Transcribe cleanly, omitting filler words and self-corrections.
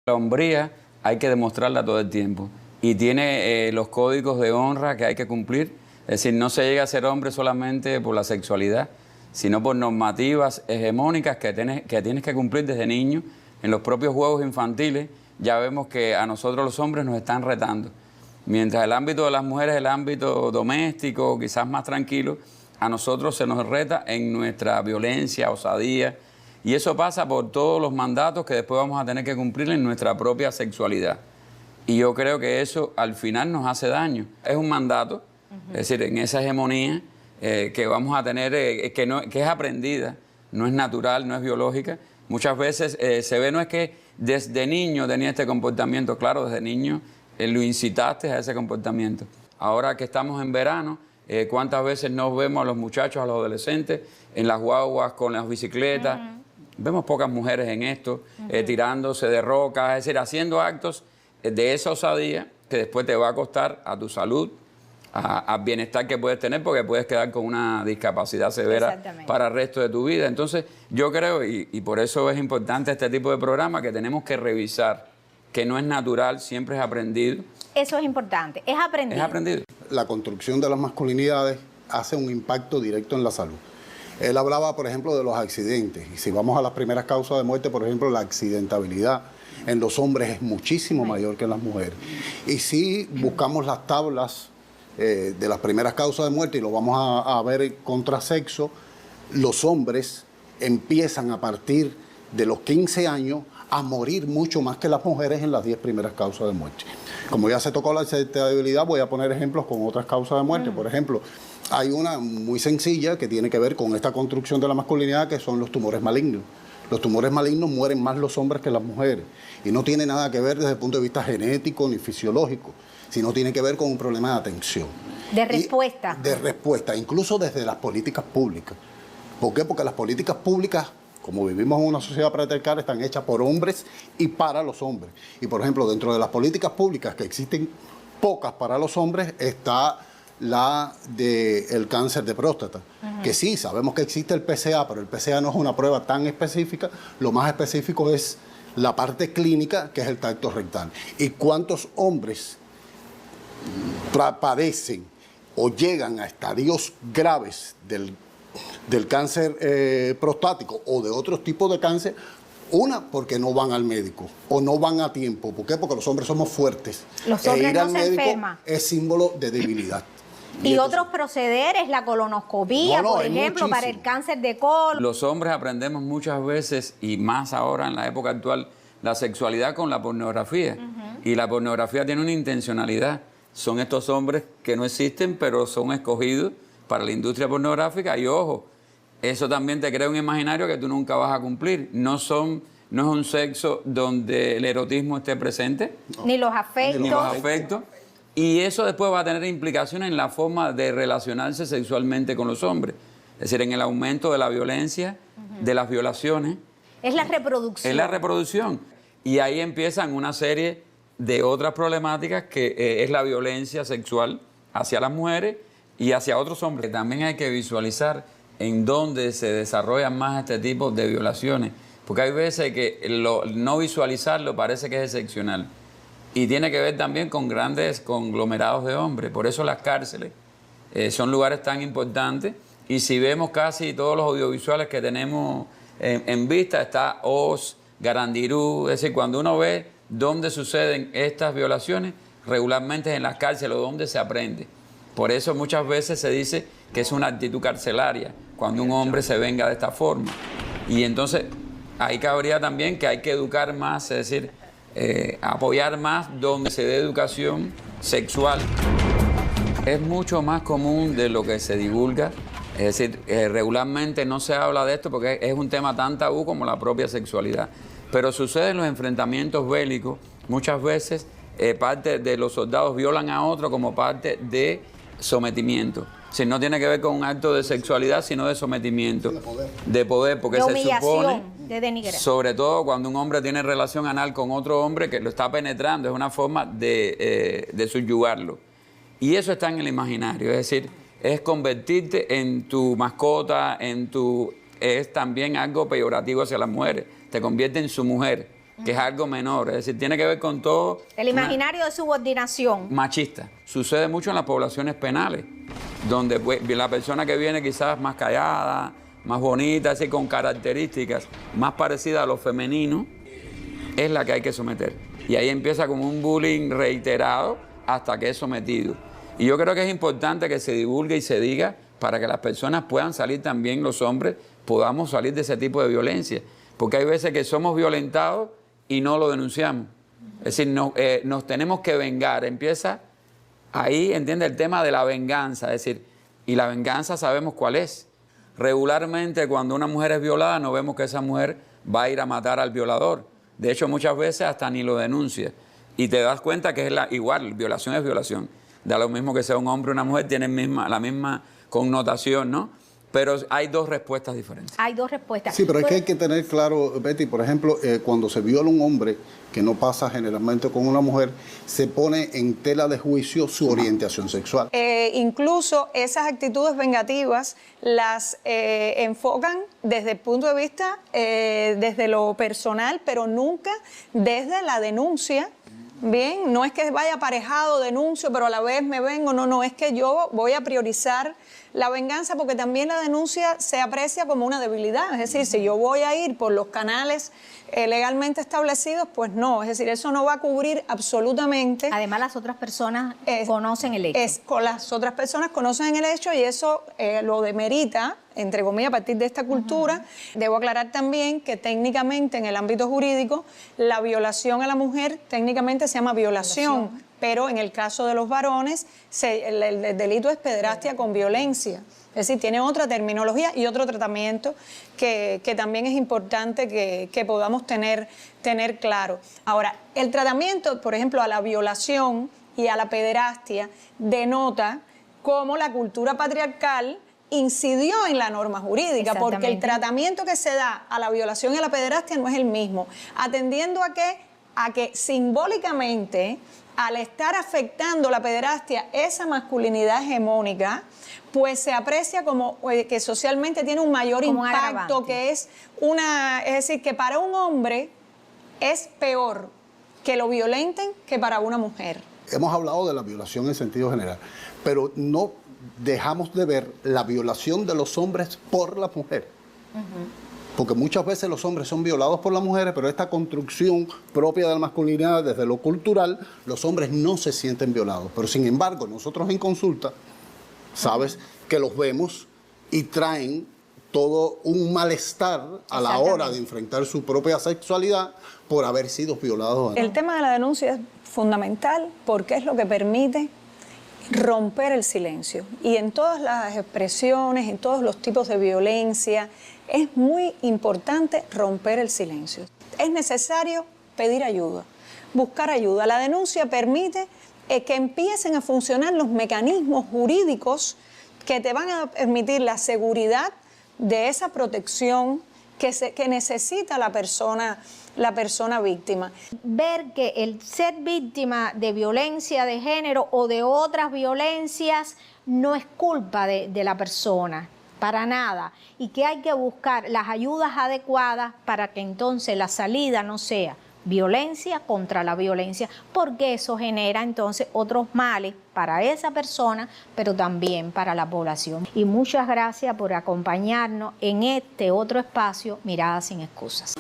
La hombría hay que demostrarla todo el tiempo y tiene los códigos de honra que hay que cumplir. Es decir, no se llega a ser hombre solamente por la sexualidad, sino por normativas hegemónicas que tienes que cumplir desde niño. En los propios juegos infantiles ya vemos que a nosotros los hombres nos están retando. Mientras el ámbito de las mujeres es el ámbito doméstico, quizás más tranquilo, a nosotros se nos reta en nuestra violencia, osadía, y eso pasa por todos los mandatos que después vamos a tener que cumplir en nuestra propia sexualidad. Y yo creo que eso al final nos hace daño. Es un mandato, es decir, en esa hegemonía que vamos a tener, que es aprendida, no es natural, no es biológica. Muchas veces se ve, no es que desde niño tenía este comportamiento, claro, desde niño lo incitaste a ese comportamiento. Ahora que estamos en verano, ¿cuántas veces nos vemos a los muchachos, a los adolescentes, en las guaguas, con las bicicletas? Vemos pocas mujeres en esto, tirándose de rocas, es decir, haciendo actos de esa osadía que después te va a costar a tu salud, al bienestar que puedes tener, porque puedes quedar con una discapacidad severa para el resto de tu vida. Entonces, yo creo, y por eso es importante este tipo de programa, que tenemos que revisar, que no es natural, siempre es aprendido. Eso es importante, es aprendido. Es aprendido. La construcción de las masculinidades hace un impacto directo en la salud. Él hablaba, por ejemplo, de los accidentes. Y si vamos a las primeras causas de muerte, por ejemplo, la accidentabilidad en los hombres es muchísimo mayor que en las mujeres. Y si buscamos las tablas de las primeras causas de muerte y lo vamos a ver contra sexo, los hombres empiezan a partir de los 15 años a morir mucho más que las mujeres en las 10 primeras causas de muerte. Como ya se tocó la accidentabilidad, voy a poner ejemplos con otras causas de muerte. Por ejemplo, hay una muy sencilla que tiene que ver con esta construcción de la masculinidad, que son los tumores malignos. Los tumores malignos mueren más los hombres que las mujeres. Y no tiene nada que ver desde el punto de vista genético ni fisiológico, sino tiene que ver con un problema de atención. De respuesta. De respuesta, incluso desde las políticas públicas. ¿Por qué? Porque las políticas públicas, como vivimos en una sociedad patriarcal, están hechas por hombres y para los hombres. Y, por ejemplo, dentro de las políticas públicas, que existen pocas para los hombres, está la del cáncer de próstata. Que sí, sabemos que existe el PSA, pero el PSA no es una prueba tan específica. Lo más específico es la parte clínica, que es el tacto rectal. ¿Y cuántos hombres padecen o llegan a estadios graves del cáncer prostático o de otros tipos de cáncer? Una, porque no van al médico o no van a tiempo. ¿Por qué? Porque los hombres somos fuertes. Los hombres ir no al se médico enferman. es símbolo de debilidad. Y otros procederes, la colonoscopía, por ejemplo, para el cáncer de colon. Los hombres aprendemos muchas veces, y más ahora en la época actual, la sexualidad con la pornografía. Y la pornografía tiene una intencionalidad. Son estos hombres que no existen, pero son escogidos para la industria pornográfica. Y ojo, eso también te crea un imaginario que tú nunca vas a cumplir. No es un sexo donde el erotismo esté presente. Ni los afectos. Ni los afectos. Y eso después va a tener implicaciones en la forma de relacionarse sexualmente con los hombres. Es decir, en el aumento de la violencia, de las violaciones. Es la reproducción. Es la reproducción. Y ahí empiezan una serie de otras problemáticas que es la violencia sexual hacia las mujeres y hacia otros hombres. También hay que visualizar en dónde se desarrollan más este tipo de violaciones. Porque hay veces que no visualizarlo parece que es excepcional. Y tiene que ver también con grandes conglomerados de hombres. Por eso las cárceles son lugares tan importantes. Y si vemos casi todos los audiovisuales que tenemos en vista, está Oz, Garandirú. Es decir, cuando uno ve dónde suceden estas violaciones, regularmente es en las cárceles donde se aprende. Por eso muchas veces se dice que es una actitud carcelaria, cuando un hombre se venga de esta forma. Y entonces ahí cabría también que hay que educar más, es decir, apoyar más donde se dé educación sexual. Es mucho más común de lo que se divulga. Es decir, regularmente no se habla de esto porque es un tema tan tabú como la propia sexualidad. Pero sucede en los enfrentamientos bélicos. Muchas veces parte de los soldados violan a otro como parte de sometimiento. O sea, no tiene que ver con un acto de sexualidad, sino de sometimiento. De poder, porque se supone, de denigrar. sobre todo cuando un hombre tiene relación anal con otro hombre que lo está penetrando, es una forma de subyugarlo. Y eso está en el imaginario, es decir, es convertirte en tu mascota, es también algo peyorativo hacia las mujeres, te convierte en su mujer. que es algo menor, es decir, tiene que ver con todo... El imaginario de subordinación. Machista. Sucede mucho en las poblaciones penales, donde pues, la persona que viene quizás más callada, más bonita, así con características más parecidas a lo femenino, es la que hay que someter. Y ahí empieza como un bullying reiterado hasta que es sometido. Y yo creo que es importante que se divulgue y se diga para que las personas puedan salir también, los hombres, podamos salir de ese tipo de violencia. Porque hay veces que somos violentados y no lo denunciamos. Es decir, nos tenemos que vengar. Empieza ahí, entiende, el tema de la venganza. Es decir, y la venganza sabemos cuál es. Regularmente cuando una mujer es violada no vemos que esa mujer va a ir a matar al violador. De hecho, muchas veces hasta ni lo denuncia. Y te das cuenta que es igual, violación es violación. Da lo mismo que sea un hombre o una mujer, tienen la misma connotación, ¿no? Pero hay dos respuestas diferentes. Hay dos respuestas. Sí, pero es que hay que tener claro, Betty, por ejemplo, cuando se viola un hombre, que no pasa generalmente con una mujer, se pone en tela de juicio su orientación sexual. Incluso esas actitudes vengativas las enfocan desde el punto de vista, desde lo personal, pero nunca desde la denuncia. Bien, no es que vaya aparejado, denuncio, pero a la vez me vengo, no, es que yo voy a priorizar la venganza porque también la denuncia se aprecia como una debilidad. Es decir, si yo voy a ir por los canales legalmente establecidos, pues no, es decir, eso no va a cubrir absolutamente. Además, las otras personas conocen el hecho. Las otras personas conocen el hecho y eso lo demerita, entre comillas, a partir de esta cultura. Debo aclarar también que técnicamente en el ámbito jurídico la violación a la mujer técnicamente se llama violación. Pero en el caso de los varones el delito es pederastia con violencia. Es decir, tiene otra terminología y otro tratamiento que también es importante que podamos tener claro. Ahora, el tratamiento, por ejemplo, a la violación y a la pederastia denota cómo la cultura patriarcal incidió en la norma jurídica, porque el tratamiento que se da a la violación y a la pederastia no es el mismo, atendiendo a que simbólicamente, al estar afectando la pederastia esa masculinidad hegemónica, pues se aprecia como que socialmente tiene un mayor impacto, que es decir, que para un hombre es peor que lo violenten que para una mujer. Hemos hablado de la violación en sentido general, pero no dejamos de ver la violación de los hombres por la mujer. Porque muchas veces los hombres son violados por las mujeres, pero esta construcción propia de la masculinidad, desde lo cultural, los hombres no se sienten violados. Pero sin embargo, nosotros en consulta, sabes, que los vemos y traen todo un malestar a la hora de enfrentar su propia sexualidad por haber sido violados. El tema de la denuncia es fundamental porque es lo que permite romper el silencio. Y en todas las expresiones, en todos los tipos de violencia, es muy importante romper el silencio. Es necesario pedir ayuda, buscar ayuda. La denuncia permite que empiecen a funcionar los mecanismos jurídicos que te van a permitir la seguridad de esa protección que necesita la persona víctima. Ver que el ser víctima de violencia de género o de otras violencias no es culpa de la persona, para nada, y que hay que buscar las ayudas adecuadas para que entonces la salida no sea violencia contra la violencia, porque eso genera entonces otros males para esa persona, pero también para la población. Y muchas gracias por acompañarnos en este otro espacio, Miradas sin Excusas.